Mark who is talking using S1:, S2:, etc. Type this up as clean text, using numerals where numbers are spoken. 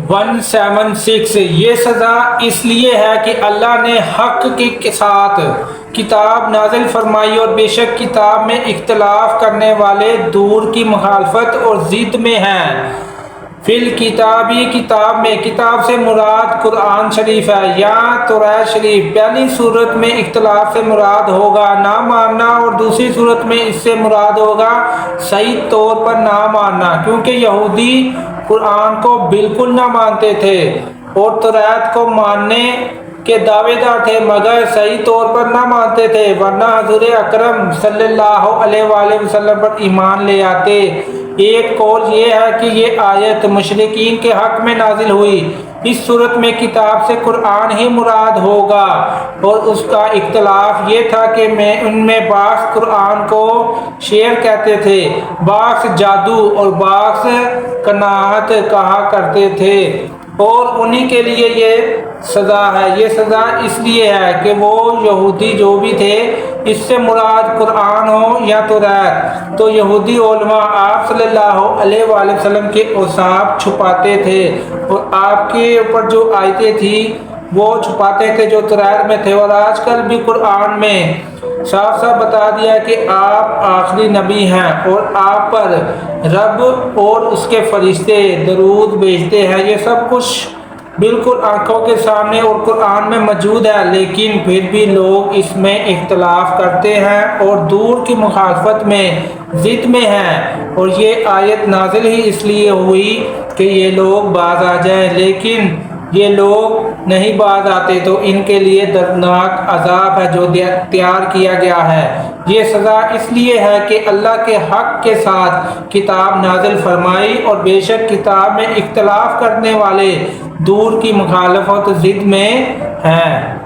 S1: 176 یہ سزا اس لیے ہے کہ اللہ نے حق کے ساتھ کتاب نازل فرمائی اور بے شک کتاب میں اختلاف کرنے والے دور کی مخالفت اور ضد میں ہیں۔ فی الکتابی کتاب میں، کتاب سے مراد قرآن شریف ہے یا توریت شریف۔ پہلی صورت میں اختلاف سے مراد ہوگا نہ ماننا اور دوسری صورت میں اس سے مراد ہوگا صحیح طور پر نہ ماننا، کیونکہ یہودی قرآن کو بالکل نہ مانتے تھے اور توریت کو ماننے کے دعوے دار تھے مگر صحیح طور پر نہ مانتے تھے، ورنہ حضور اکرم صلی اللہ علیہ وآلہ وسلم پر ایمان لے آتے۔ ایک قول یہ ہے کہ یہ آیت مشرکین کے حق میں نازل ہوئی۔ اس صورت میں کتاب سے قرآن ہی مراد ہوگا اور اس کا اختلاف یہ تھا کہ ان میں بعض قرآن کو شعر کہتے تھے، بعض جادو اور بعض کناعت کہا کرتے تھے، اور انہی کے لیے یہ سزا ہے۔ یہ سزا اس لیے ہے کہ وہ یہودی جو بھی تھے، اس سے مراد قرآن ہو یا توریت، تو یہودی علماء آپ صلی اللہ علیہ وآلہ وسلم کے اوصاف چھپاتے تھے اور آپ کے اوپر جو آیتیں تھیں وہ چھپاتے تھے جو توریت میں تھے۔ اور آج کل بھی قرآن میں صاف صاف بتا دیا کہ آپ آخری نبی ہیں اور آپ پر رب اور اس کے فرشتے درود بھیجتے ہیں۔ یہ سب کچھ بالکل آنکھوں کے سامنے اور قرآن میں موجود ہے، لیکن پھر بھی لوگ اس میں اختلاف کرتے ہیں اور دور کی مخالفت میں ضد میں ہیں، اور یہ آیت نازل ہی اس لیے ہوئی کہ یہ لوگ باز آ جائیں، لیکن یہ لوگ نہیں باز آتے تو ان کے لیے دردناک عذاب ہے جو تیار کیا گیا ہے۔ یہ سزا اس لیے ہے کہ اللہ کے حق کے ساتھ کتاب نازل فرمائی اور بے شک کتاب میں اختلاف کرنے والے دور کی مخالفت ضد میں ہیں۔